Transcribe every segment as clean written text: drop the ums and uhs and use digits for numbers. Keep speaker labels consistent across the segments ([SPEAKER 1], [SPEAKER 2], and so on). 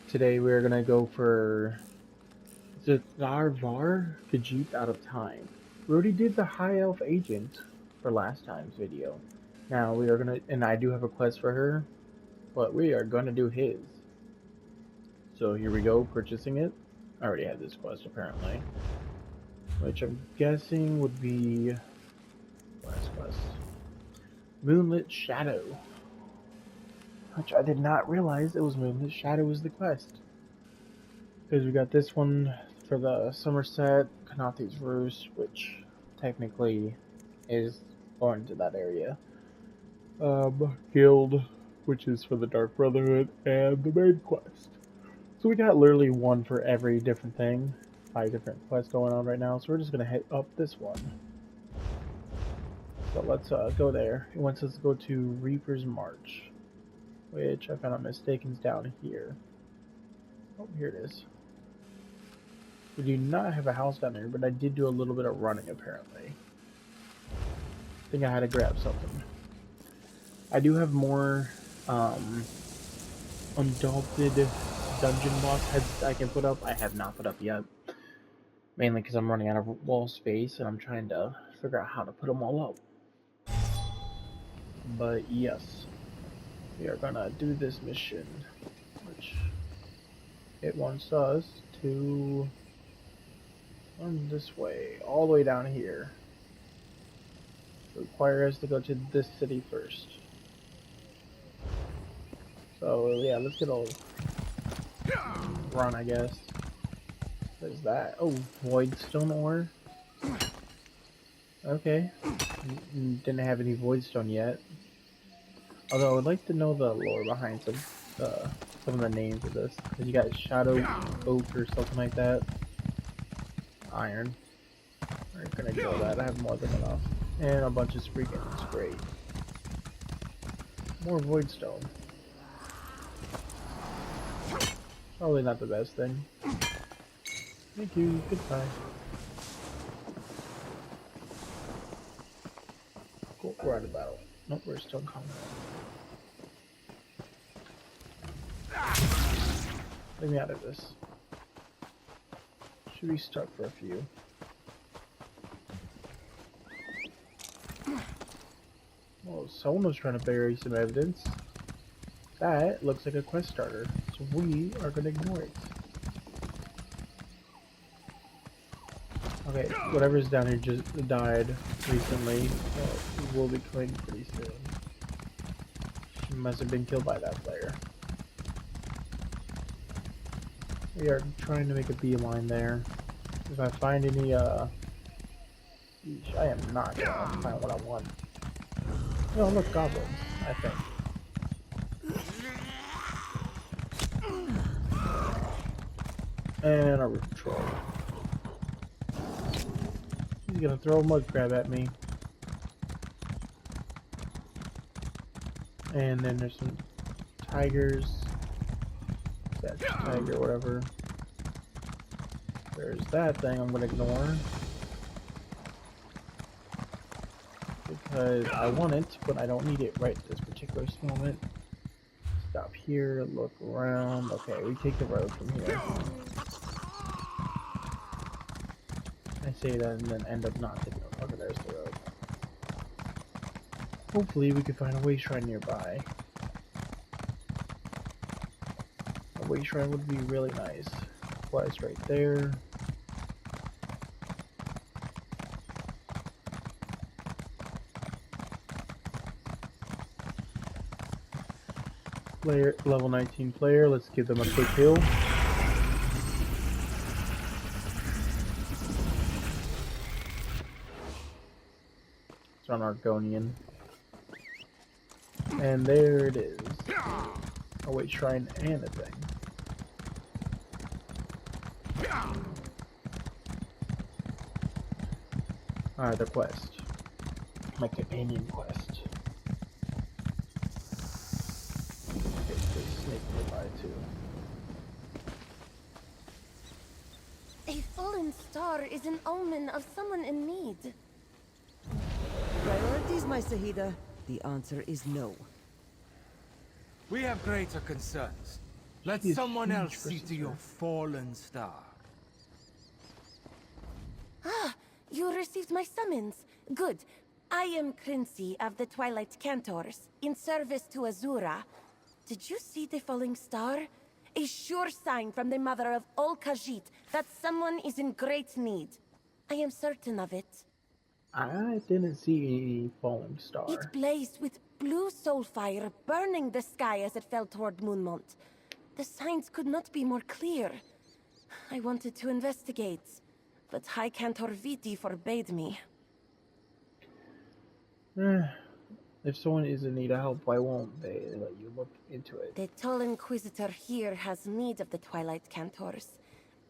[SPEAKER 1] Today we're gonna go for Zerith-Var Khajiit out of time. We already did the High Elf Agent for last time's video. Now we are gonna, and I do have a quest for her, but we are gonna do his. So here we go, purchasing it. I already had this quest apparently, which I'm guessing would be last quest. Moonlit Shadow. Which I did not realize it was Moonlit Shadow was the quest. Because we got this one for the Somerset, Kanathi's Roost, which technically is going to that area. Guild, which is for the Dark Brotherhood, and the main quest. So we got literally one for every different thing. 5 different quests going on right now, so we're just going to hit up this one. So let's go there. It wants us to go to Reaper's March, which, if I'm not mistaken, is down here. Oh, here it is. We do not have a house down there, but I did do a little bit of running, apparently. I think I had to grab something. I do have more undaunted dungeon boss heads I can put up. I have not put up yet. Mainly because I'm running out of wall space, and I'm trying to figure out how to put them all up. But yes, we are gonna do this mission, which it wants us to run this way, all the way down here. It requires us to go to this city first. So yeah, let's get a run, I guess. What is that? Oh, Voidstone ore. Okay. Didn't have any Voidstone yet. Although I would like to know the lore behind some of the names of this. Cause you got Shadow Oak or something like that. Iron. We're gonna kill that. I have more than enough. And a bunch of Spreekins. Great. More Voidstone. Probably not the best thing. Thank you. Goodbye. Cool. We're out of battle. Nope, we're still in combat. Let me out of this. Should be stuck for a few. Well, someone was trying to bury some evidence. That looks like a quest starter, so we are going to ignore it. Okay, whatever's down here just died recently. Will be coming pretty soon. She must have been killed by that player. We are trying to make a beeline there. If I find any, I am not gonna find what I want. Oh, look, goblins, I think. And a roof troll. He's gonna throw a mud crab at me. And then there's some tigers. That tiger, whatever. There's that thing I'm gonna ignore. Because I want it, but I don't need it right at this particular moment. Stop here, look around. Okay, we take the road from here. I say that and then end up not taking it. Okay, there's the road. Hopefully we can find a way shrine nearby. A way shrine would be really nice. Flies right there. Player, level 19 player, let's give them a quick heal. It's on Argonian. And there it is. Oh wait, shrine and a thing. Alright, the quest. My companion quest. Okay, there's a snake nearby too.
[SPEAKER 2] A fallen star is an omen of someone in need.
[SPEAKER 3] Priorities, my Sahida. The answer is no.
[SPEAKER 4] We have greater concerns.
[SPEAKER 3] Let
[SPEAKER 1] He is
[SPEAKER 3] someone
[SPEAKER 1] huge
[SPEAKER 3] else
[SPEAKER 1] for
[SPEAKER 3] see to your
[SPEAKER 1] sister.
[SPEAKER 3] fallen star.
[SPEAKER 2] Ah, you received my summons. Good. I am Quincy of the Twilight Cantors, in service to Azura. Did you see the falling star? A sure sign from the mother of all Khajiit that someone is in great need. I am certain of it.
[SPEAKER 1] I didn't see any falling
[SPEAKER 2] It
[SPEAKER 1] star.
[SPEAKER 2] blazed with blue soul fire, burning the sky as it fell toward Moonmont. The signs could not be more clear. I wanted to investigate, but High Cantor Viti forbade me.
[SPEAKER 1] Eh, if someone is in need of help, why won't they let you look into it?
[SPEAKER 2] The tall Inquisitor here has need of the Twilight Cantors.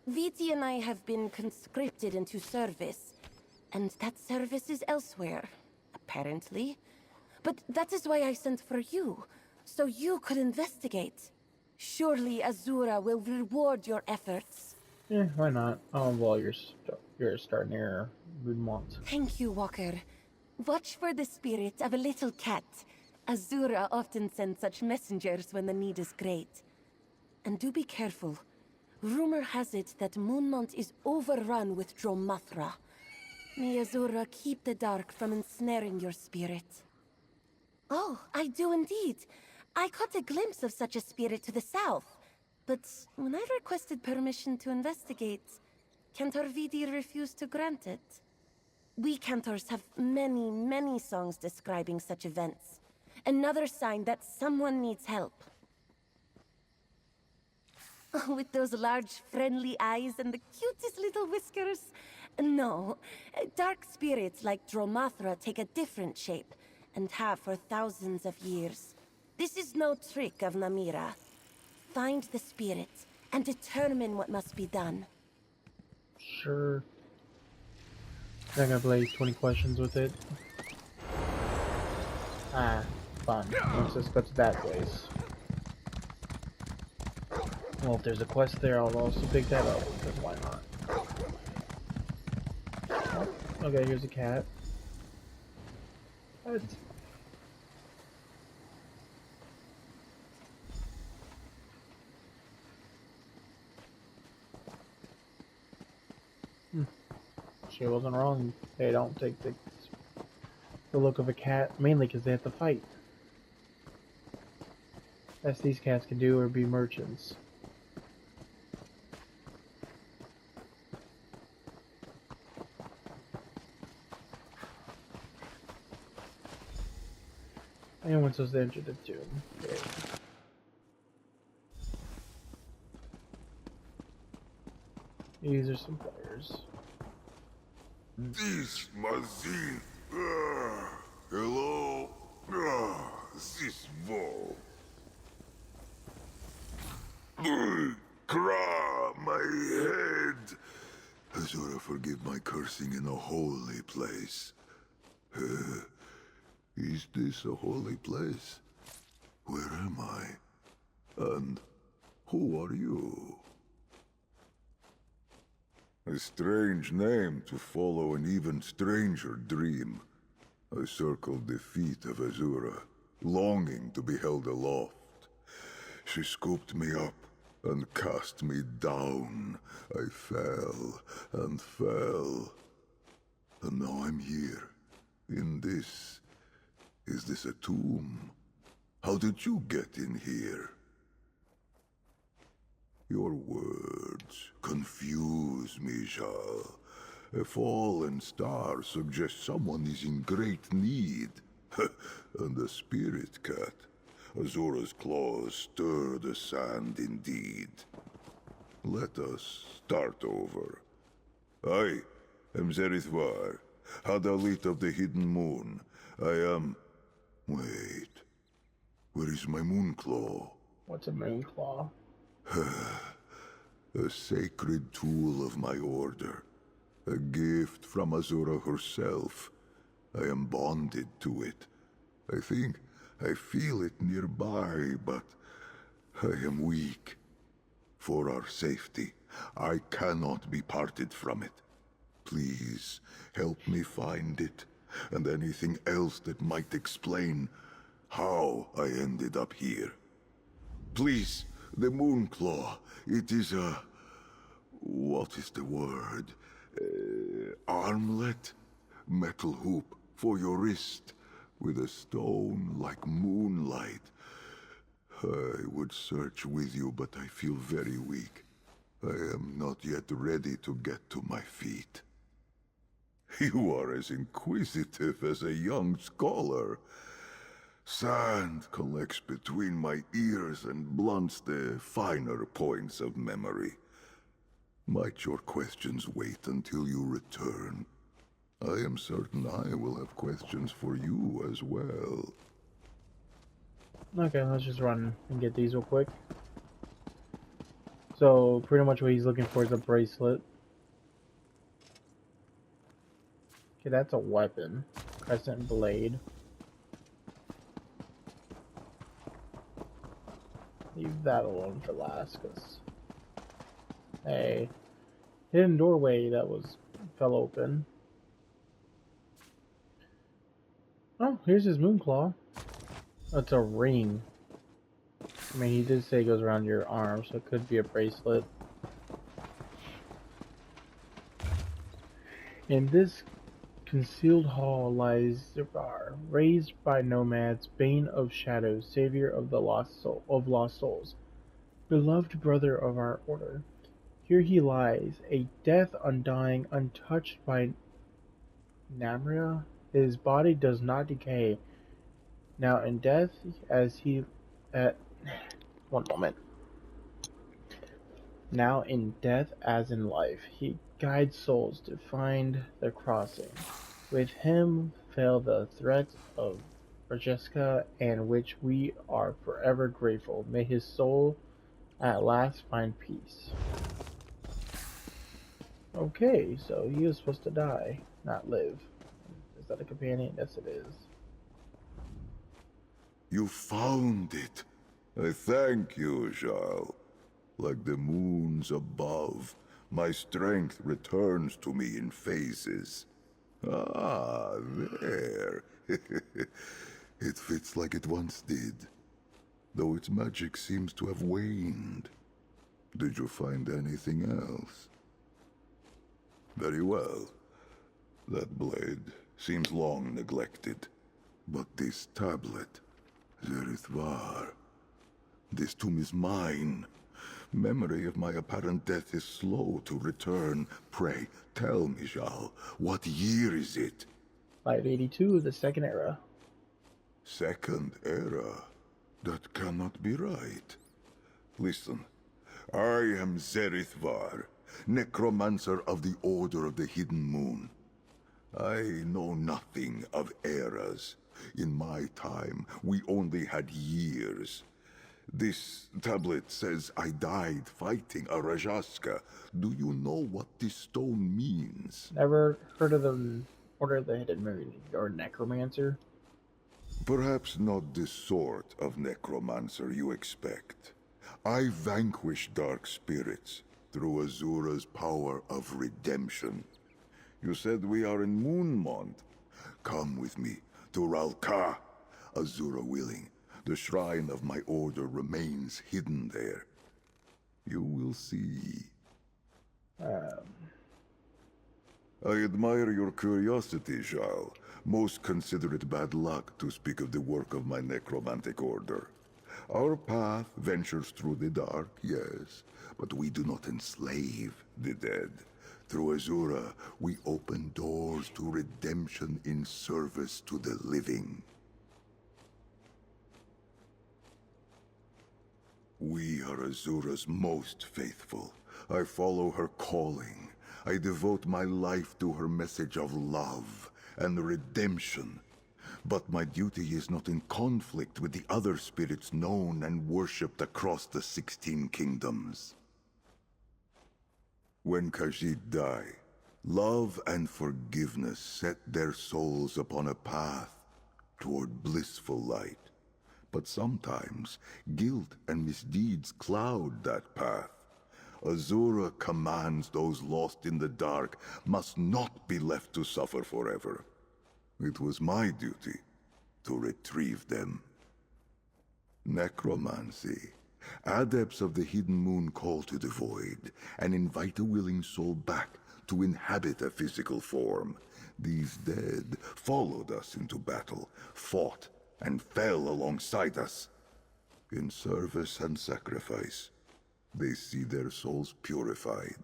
[SPEAKER 2] Viti and I have been conscripted into service, and that service is elsewhere, apparently. But that is why I sent for you, so you could investigate. Surely Azura will reward your efforts.
[SPEAKER 1] Why not? Well, you're starting near Moonmont.
[SPEAKER 2] Thank you, Walker. Watch for the spirit of a little cat. Azura often sends such messengers when the need is great. And do be careful. Rumor has it that Moonmont is overrun with Dromathra. May Azura keep the dark from ensnaring your spirit. Oh, I do indeed. I caught a glimpse of such a spirit to the south. But when I requested permission to investigate, Cantor Vidi refused to grant it. We Cantors have many, many songs describing such events. Another sign that someone needs help. Oh, with those large, friendly eyes and the cutest little whiskers. No, dark spirits like Dromathra take a different shape, and have for thousands of years. This is no trick of Namira. Find the spirit, and determine what must be done.
[SPEAKER 1] Sure. Not gonna play 20 questions with it. Ah, fun. Let's just go to that place. Well, if there's a quest there, I'll also pick that up, because why not? Oh, okay, here's a cat. What? She wasn't wrong. They don't take the look of a cat, mainly because they have to fight. Best these cats can do are be merchants. And once those enter the tomb. Okay. These are some players.
[SPEAKER 4] This Mazin. Hello. This wall. Cra, my head. Azura, forgive my cursing in a holy place. Is this a holy place? Where am I? And who are you? A strange name to follow an even stranger dream. I circled the feet of Azura, longing to be held aloft. She scooped me up and cast me down. I fell and fell. And now I'm here, in this. Is this a tomb? How did you get in here? Your words confuse me, Jal. A fallen star suggests someone is in great need. And the spirit cat. Azura's claws stir the sand indeed. Let us start over. I am Zerith-Var, Hadalit of the Hidden Moon. I am... Wait. Where is my moonclaw?
[SPEAKER 1] What's a main claw?
[SPEAKER 4] A sacred tool of my order. A gift from Azura herself. I am bonded to it. I think I feel it nearby, but I am weak. For our safety, I cannot be parted from it. Please, help me find it, and anything else that might explain how I ended up here. Please, The Moonclaw, it is a... what is the word? Armlet? Metal hoop for your wrist, with a stone like moonlight. I would search with you, but I feel very weak. I am not yet ready to get to my feet. You are as inquisitive as a young scholar. Sand collects between my ears and blunts the finer points of memory. Might your questions wait until you return? I am certain I will have questions for you as well.
[SPEAKER 1] Okay, let's just run and get these real quick. So, pretty much what he's looking for is a bracelet. Okay, that's a weapon. Crescent blade. Leave that alone for last, because... Hey. Hidden doorway that fell open. Oh, here's his Moonclaw. That's a ring. I mean, he did say it goes around your arm, so it could be a bracelet. In this concealed hall lies Zerith-Var, raised by nomads, bane of shadows, savior of the lost souls, beloved brother of our order. Here he lies, a death undying, untouched by Namria. His body does not decay. Now in death, as he one moment. Now in death as in life, he guides souls to find the crossing. With him fell the threat of Francesca, and which we are forever grateful. May his soul at last find peace. Okay, so he is supposed to die, not live. Is that a companion? Yes, it is.
[SPEAKER 4] You found it. I thank you, Charles. Like the moons above, my strength returns to me in phases. Ah, there. It fits like it once did, though its magic seems to have waned. Did you find anything else? Very well. That blade seems long neglected. But this tablet, Zerith-Var, this tomb is mine. Memory of my apparent death is slow to return. Pray, tell me, Jal, what year is it?
[SPEAKER 1] 582, the Second Era.
[SPEAKER 4] Second Era? That cannot be right. Listen, I am Zerith-Var, necromancer of the Order of the Hidden Moon. I know nothing of eras. In my time, we only had years. This tablet says I died fighting a Rajaska. Do you know what this stone means?
[SPEAKER 1] Never heard of the Order of the Hidden Moon or necromancer?
[SPEAKER 4] Perhaps not the sort of necromancer you expect. I vanquish dark spirits through Azura's power of redemption. You said we are in Moonmont. Come with me to Ralka. Azura willing, the shrine of my order remains hidden there. You will see. I admire your curiosity, Jarl. Most consider it bad luck to speak of the work of my necromantic order. Our path ventures through the dark, yes, but we do not enslave the dead. Through Azura, we open doors to redemption in service to the living. We are Azura's most faithful. I follow her calling. I devote my life to her message of love and redemption. But my duty is not in conflict with the other spirits known and worshipped across the 16 kingdoms. When Khajiit die, love and forgiveness set their souls upon a path toward blissful light. But sometimes, guilt and misdeeds cloud that path. Azura commands those lost in the dark must not be left to suffer forever. It was my duty to retrieve them. Necromancy. Adepts of the Hidden Moon call to the void and invite a willing soul back to inhabit a physical form. These dead followed us into battle, fought, and fell alongside us. In service and sacrifice, they see their souls purified.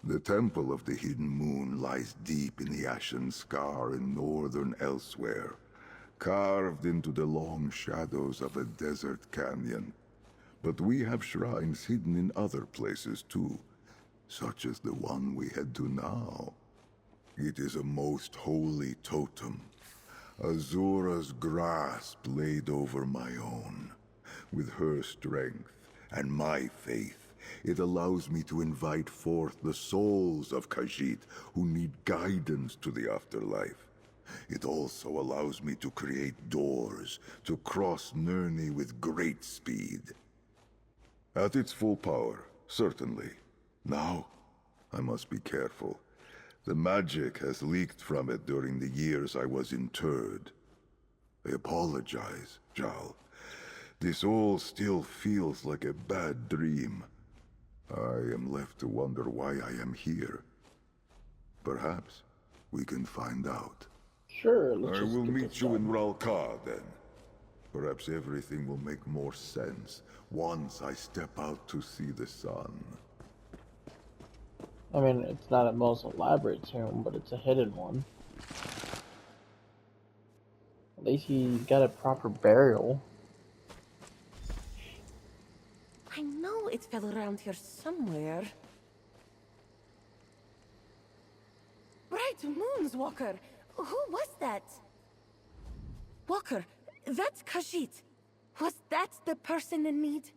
[SPEAKER 4] The Temple of the Hidden Moon lies deep in the Ashen Scar in northern Elsewhere, carved into the long shadows of a desert canyon. But we have shrines hidden in other places too, such as the one we head to now. It is a most holy totem, Azura's grasp laid over my own. With her strength and my faith, it allows me to invite forth the souls of Khajiit who need guidance to the afterlife. It also allows me to create doors to cross Nirni with great speed. At its full power, certainly. Now, I must be careful. The magic has leaked from it during the years I was interred. I apologize, Jal. This all still feels like a bad dream. I am left to wonder why I am here. Perhaps we can find out.
[SPEAKER 1] Sure,
[SPEAKER 4] I will meet you in Ralka then. Perhaps everything will make more sense once I step out to see the sun.
[SPEAKER 1] I mean, it's not a most elaborate tomb, but it's a hidden one. At least he got a proper burial.
[SPEAKER 2] I know it fell around here somewhere. Bright moons, Walker! Who was that? Walker, that's Khajiit. Was that the person in need?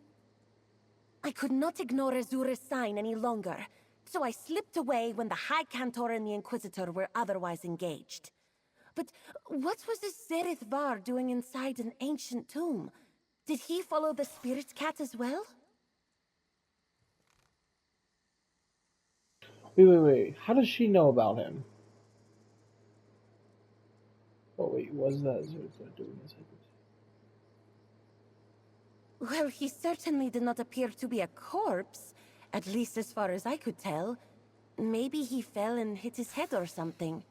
[SPEAKER 2] I could not ignore Azura's sign any longer, so I slipped away when the High Cantor and the Inquisitor were otherwise engaged. But what was this Zerith-Var doing inside an ancient tomb? Did he follow the Spirit Cat as well?
[SPEAKER 1] Wait. How does she know about him? Oh, wait, what is that Zerith-Var doing this?
[SPEAKER 2] Well, he certainly did not appear to be a corpse, at least as far as I could tell. Maybe he fell and hit his head or something.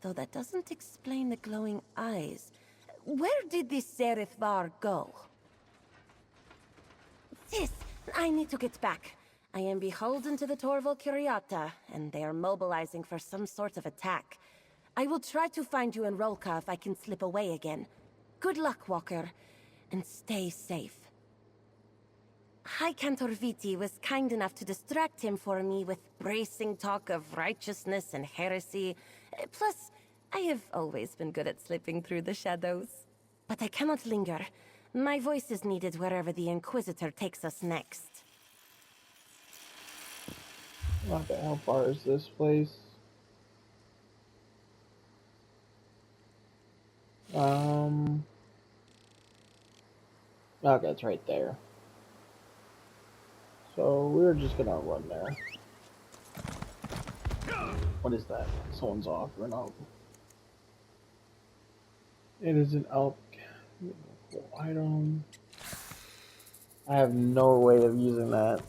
[SPEAKER 2] Though that doesn't explain the glowing eyes. Where did this Zerith-Var go? Sis, I need to get back. I am beholden to the Torval Curiata, and they are mobilizing for some sort of attack. I will try to find you in Rolka if I can slip away again. Good luck, Walker, and stay safe. High Cantor Viti was kind enough to distract him for me with bracing talk of righteousness and heresy. Plus, I have always been good at slipping through the shadows. But I cannot linger. My voice is needed wherever the Inquisitor takes us next.
[SPEAKER 1] Okay, how far is this place? Okay, it's right there. So we're just gonna run there. What is that? Someone's offering up. It is an alchemical item. I have no way of using that.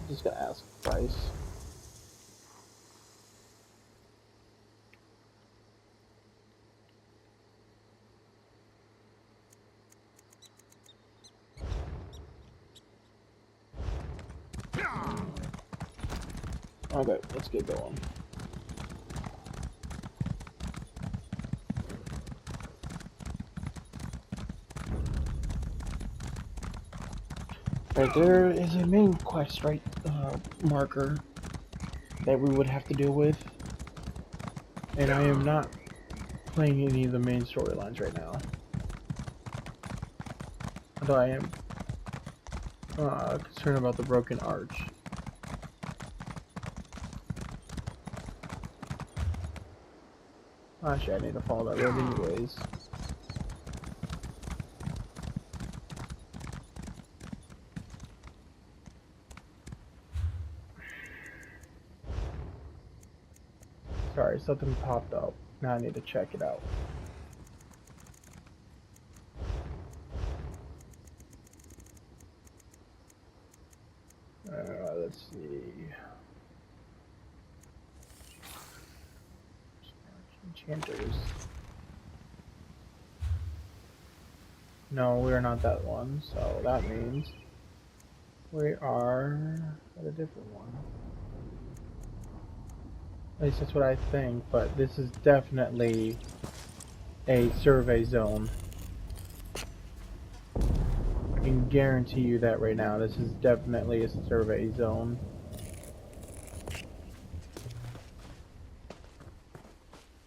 [SPEAKER 1] Just gonna ask the price. Okay, let's get going. Right there is a main quest, right? Marker that we would have to deal with. And I am not playing any of the main storylines right now. Although I am concerned about the Broken Arch. Actually, I need to follow that road anyways. Sorry, something popped up. Now I need to check it out. Let's see. Enchanters. No, we're not that one, so that means we are at a different one. At least that's what I think, but this is definitely a survey zone. I can guarantee you that right now. This is definitely a survey zone.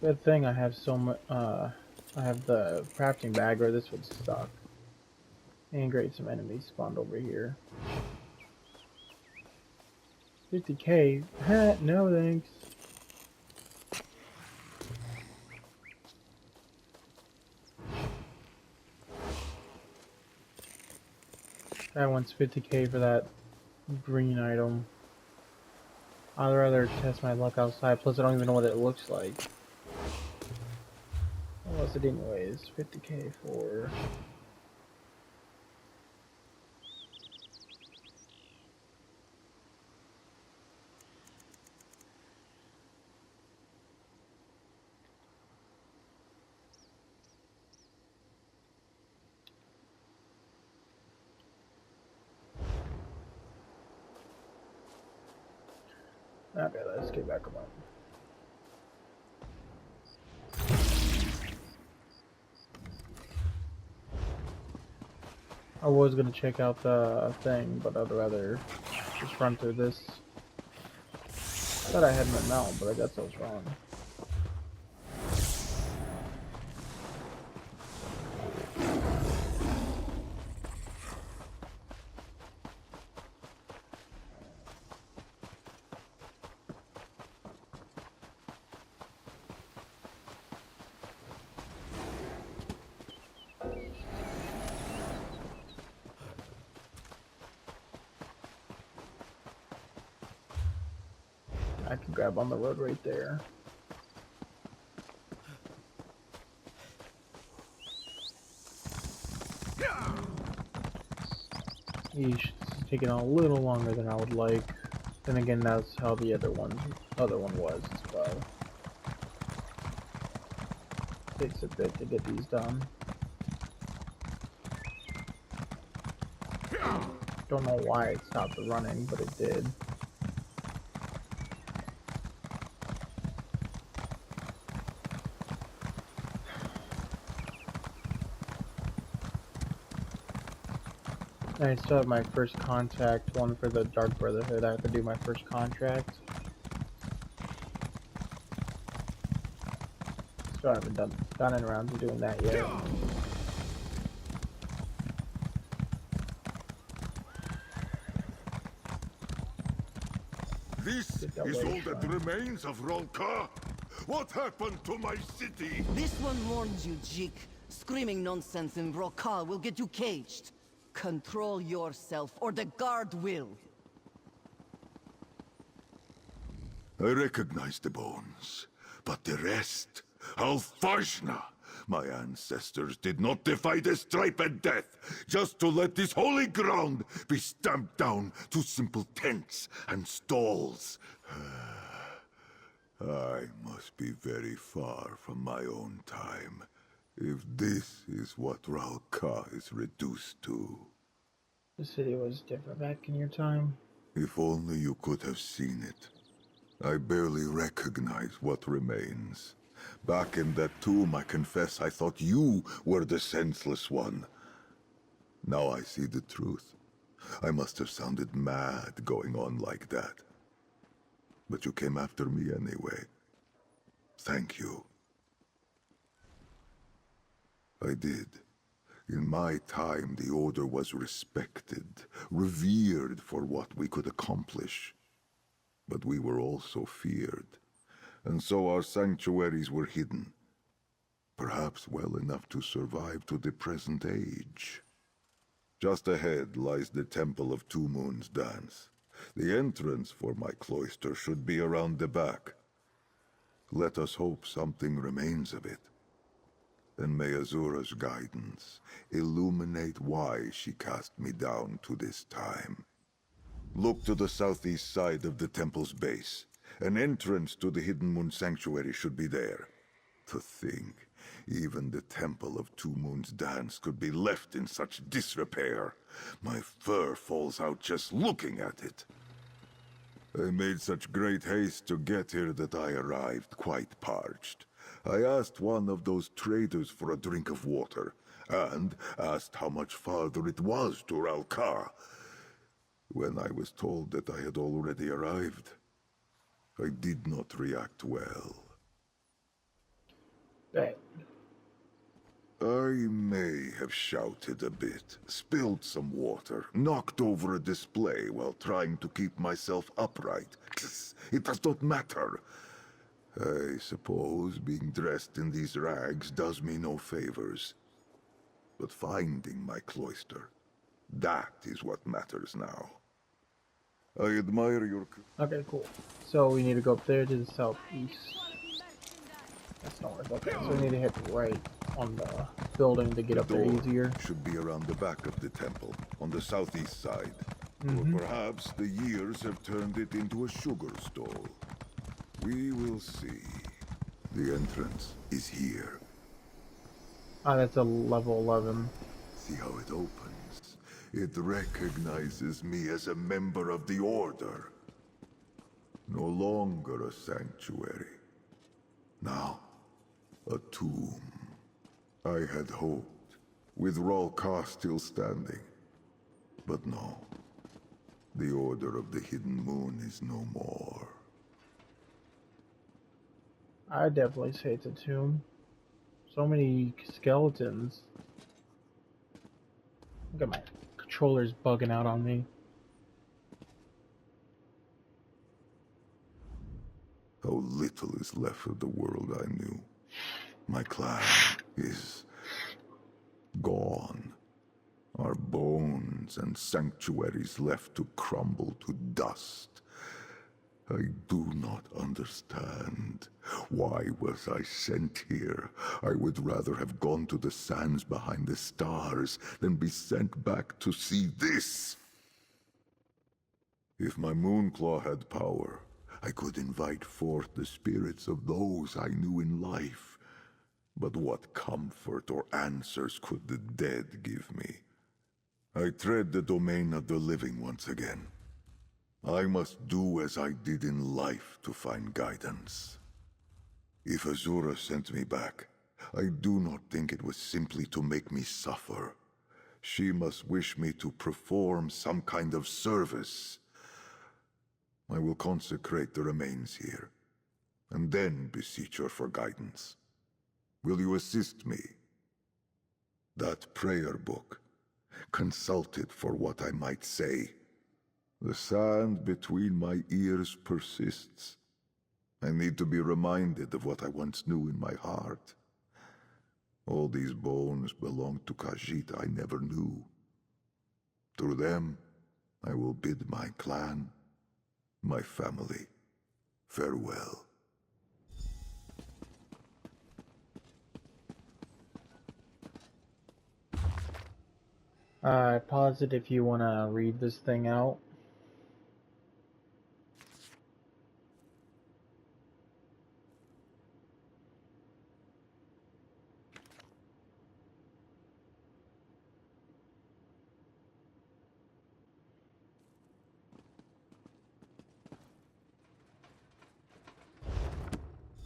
[SPEAKER 1] Good thing I have so much, I have the crafting bag, or this would suck. And great, some enemies spawned over here. 50k? No thanks. Guy wants 50k for that green item. I'd rather test my luck outside, plus I don't even know what it looks like. What was it anyways? 50k for... Okay, let's get back on. I was gonna check out the thing, but I'd rather just run through this. I thought I had my mount, but I guess I was wrong. I can grab on the road right there. Yeesh, this is taking a little longer than I would like. Then again, that's how the other one was as well. Takes a bit to get these done. Don't know why it stopped the running, but it did. I still have my first contract, one for the Dark Brotherhood. I have to do my first contract. Still haven't gotten around to doing that yet.
[SPEAKER 4] This is all that remains of Rolka? What happened to my city?
[SPEAKER 3] This one warns you, Jik. Screaming nonsense in Rokal will get you caged. Control yourself, or the guard will.
[SPEAKER 4] I recognize the bones, but the rest... Alfashna! My ancestors did not defy the striped death, just to let this holy ground be stamped down to simple tents and stalls. I must be very far from my own time, if this is what Ralka is reduced to.
[SPEAKER 1] The city was different back in your time.
[SPEAKER 4] If only you could have seen it. I barely recognize what remains. Back in that tomb, I confess I thought you were the senseless one. Now I see the truth. I must have sounded mad going on like that. But you came after me anyway. Thank you. I did. In my time, the Order was respected, revered for what we could accomplish. But we were also feared, and so our sanctuaries were hidden. Perhaps well enough to survive to the present age. Just ahead lies the Temple of Two Moons Dance. The entrance for my cloister should be around the back. Let us hope something remains of it. And may Azura's guidance illuminate why she cast me down to this time. Look to the southeast side of the temple's base. An entrance to the Hidden Moon Sanctuary should be there. To think, even the Temple of Two Moons Dance could be left in such disrepair. My fur falls out just looking at it. I made such great haste to get here that I arrived quite parched. I asked one of those traders for a drink of water, and asked how much farther it was to Ralkar. When I was told that I had already arrived, I did not react well.
[SPEAKER 1] Right.
[SPEAKER 4] I may have shouted a bit, spilled some water, knocked over a display while trying to keep myself upright. It does not matter. I suppose being dressed in these rags does me no favors. But finding my cloister, that is what matters now. I admire your...
[SPEAKER 1] Okay, cool. So we need to go up there to the southeast. That's not worth. Okay, so we need to hit right on the building to get up there easier.
[SPEAKER 4] Should be around the back of the temple, on the southeast side. Or perhaps the years have turned it into a sugar stall. We will see. The entrance is here.
[SPEAKER 1] Ah, that's a level 11.
[SPEAKER 4] See how it opens. It recognizes me as a member of the Order. No longer a sanctuary. Now, a tomb. I had hoped, with Ralkar still standing. But no. The Order of the Hidden Moon is no more.
[SPEAKER 1] I'd definitely say it's a tomb. So many skeletons. Look at my controller's bugging out on me.
[SPEAKER 4] How little is left of the world I knew. My clan is gone. Our bones and sanctuaries left to crumble to dust. I do not understand. Why was I sent here? I would rather have gone to the sands behind the stars than be sent back to see this. If my Moonclaw had power, I could invite forth the spirits of those I knew in life. But what comfort or answers could the dead give me? I tread the domain of the living once again. I must do as I did in life to find guidance. If Azura sent me back, I do not think it was simply to make me suffer. She must wish me to perform some kind of service. I will consecrate the remains here, and then beseech her for guidance. Will you assist me? That prayer book, consult it for what I might say. The sand between my ears persists. I need to be reminded of what I once knew in my heart. All these bones belong to Khajiit I never knew. Through them, I will bid my clan, my family, farewell.
[SPEAKER 1] Pause it if you want to read this thing out.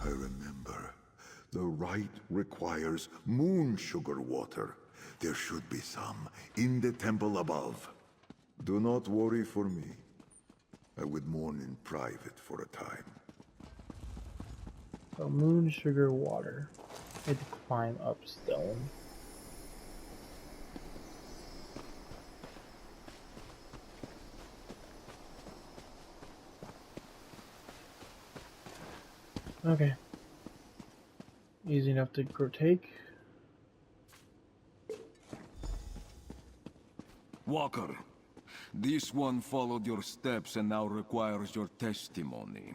[SPEAKER 4] I remember. The rite requires moon sugar water. There should be some in the temple above. Do not worry for me. I would mourn in private for a time.
[SPEAKER 1] So moon sugar water. I had to climb up stone. Okay. Easy enough to take.
[SPEAKER 5] Walker, this one followed your steps and now requires your testimony.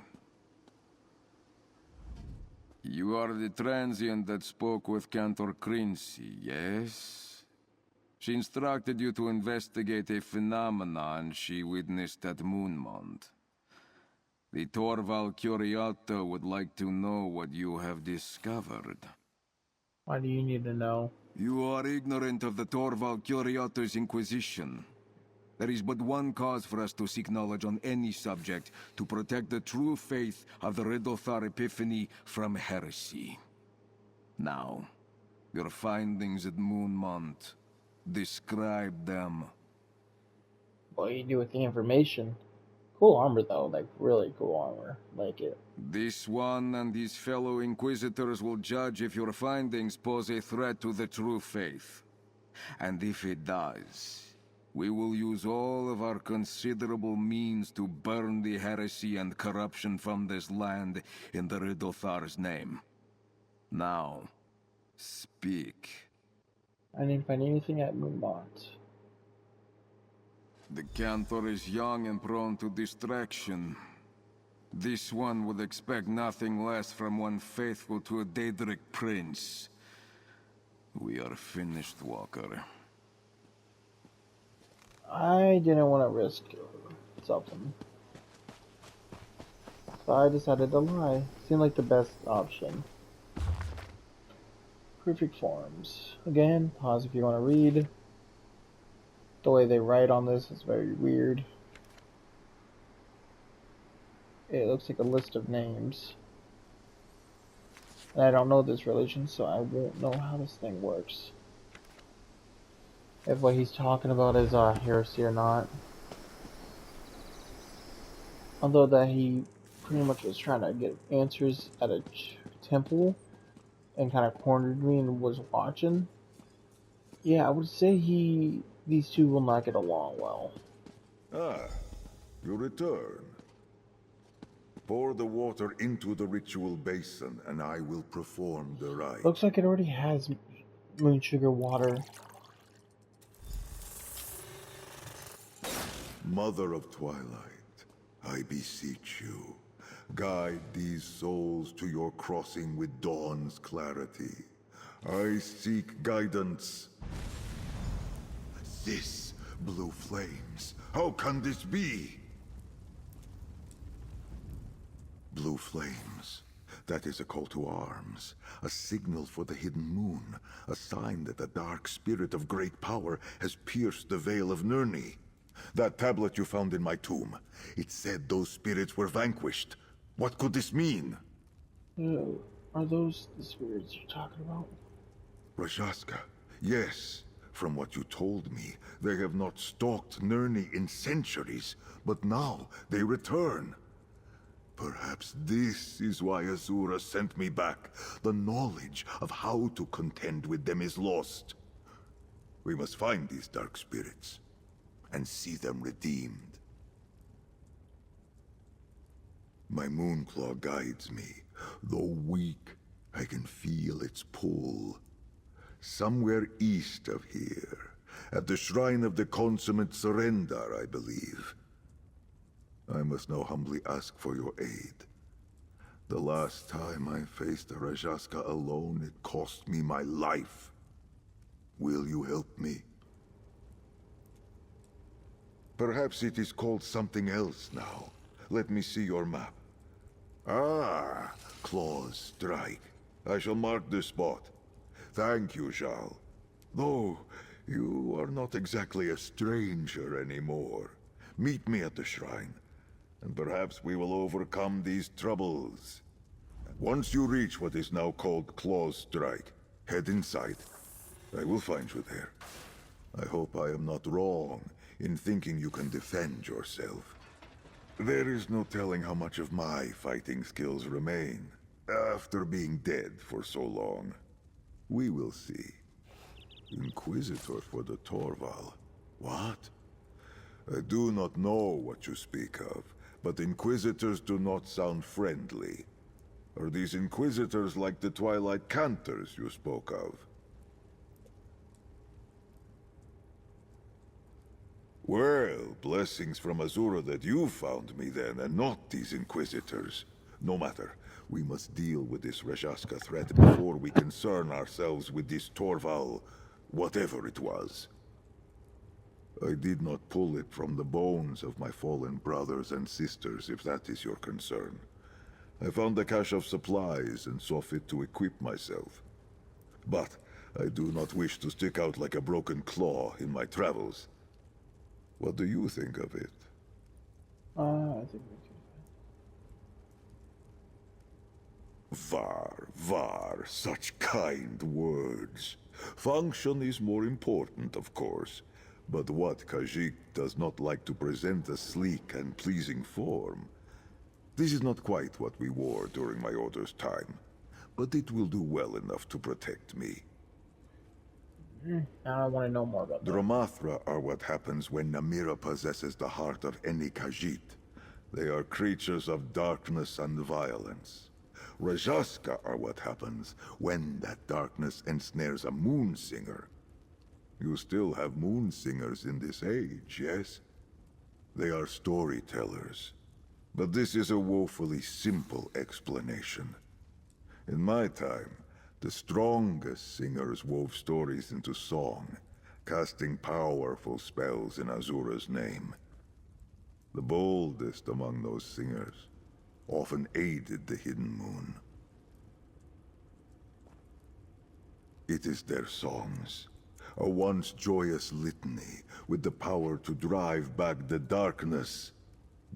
[SPEAKER 5] You are the transient that spoke with Cantor Crincy, yes? She instructed you to investigate a phenomenon she witnessed at Moonmont. The Torval Curiato would like to know what you have discovered.
[SPEAKER 1] Why do you need to know?
[SPEAKER 5] You are ignorant of the Torval Curiato's Inquisition. There is but one cause for us to seek knowledge on any subject, to protect the true faith of the Zerith-Var Epiphany from heresy. Now, your findings at Moonmont. Describe them.
[SPEAKER 1] What do you do with the information? Cool armor though, like really cool armor. Like it.
[SPEAKER 5] This one and his fellow Inquisitors will judge if your findings pose a threat to the true faith. And if it does, we will use all of our considerable means to burn the heresy and corruption from this land in the Zerith-Var's name. Now, speak.
[SPEAKER 1] I didn't find anything at Moonmont.
[SPEAKER 5] The Cantor is young and prone to distraction. This one would expect nothing less from one faithful to a Daedric prince. We are finished, Walker.
[SPEAKER 1] I didn't want to risk something. So I decided to lie. Seemed like the best option. Perfect forms. Again, pause if you want to read. The way they write on this is very weird. It looks like a list of names. And I don't know this religion, so I won't know how this thing works. If what he's talking about is heresy or not. Although that he pretty much was trying to get answers at a temple and kind of cornered me and was watching. Yeah, I would say these two will not get along well.
[SPEAKER 4] Ah, you return. Pour the water into the ritual basin, and I will perform the rite.
[SPEAKER 1] Looks like it already has moon sugar water.
[SPEAKER 4] Mother of Twilight, I beseech you, guide these souls to your crossing with dawn's clarity. I seek guidance. This blue flames. How can this be? Blue flames. That is a call to arms. A signal for the hidden moon. A sign that the dark spirit of great power has pierced the veil of Nirni. That tablet you found in my tomb. It said those spirits were vanquished. What could this mean?
[SPEAKER 1] Oh, are those the spirits you're talking about?
[SPEAKER 4] Rajaska. Yes. From what you told me, they have not stalked Nirni in centuries, but now they return. Perhaps this is why Azura sent me back. The knowledge of how to contend with them is lost. We must find these dark spirits and see them redeemed. My Moonclaw guides me. Though weak, I can feel its pull. Somewhere east of here, at the shrine of the consummate surrender, I believe. I must now humbly ask for your aid. The last time I faced a Rajaska alone, it cost me my life. Will you help me? Perhaps it is called something else now. Let me see your map. Ah, Claw's Strike. I shall mark this spot. Thank you, Shal. Though, you are not exactly a stranger anymore. Meet me at the shrine, and perhaps we will overcome these troubles. Once you reach what is now called Claw's Strike, head inside. I will find you there. I hope I am not wrong in thinking you can defend yourself. There is no telling how much of my fighting skills remain, after being dead for so long. We will see. Inquisitor for the Torval. What? I do not know what you speak of, but Inquisitors do not sound friendly. Are these Inquisitors like the Twilight Cantors you spoke of? Well, blessings from Azura that you found me then, and not these Inquisitors. No matter. We must deal with this Rajaska threat before we concern ourselves with this Torval, whatever it was. I did not pull it from the bones of my fallen brothers and sisters, if that is your concern. I found a cache of supplies and saw fit to equip myself. But I do not wish to stick out like a broken claw in my travels. What do you think of it?
[SPEAKER 1] I think we
[SPEAKER 4] Var, such kind words. Function is more important, of course. But what Khajiit does not like to present a sleek and pleasing form. This is not quite what we wore during my order's time, but it will do well enough to protect me.
[SPEAKER 1] Now I want to know more about that.
[SPEAKER 4] Dromathra are what happens when Namira possesses the heart of any Khajiit. They are creatures of darkness and violence. Rajaska are what happens when that darkness ensnares a moon singer. You still have moon singers in this age, yes? They are storytellers. But this is a woefully simple explanation. In my time, the strongest singers wove stories into song, casting powerful spells in Azura's name. The boldest among those singers often aided the Hidden Moon. It is their songs, a once joyous litany with the power to drive back the darkness,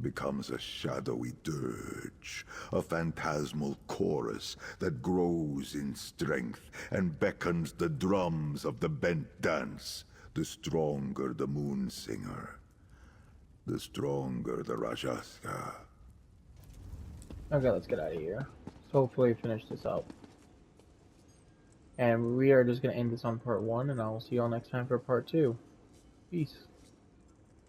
[SPEAKER 4] becomes a shadowy dirge, a phantasmal chorus that grows in strength and beckons the drums of the bent dance. The stronger the moon singer, the stronger the Rajaska.
[SPEAKER 1] Okay, let's get out of here. So hopefully finish this up. And we are just going to end this on part 1, and I will see y'all next time for part 2. Peace.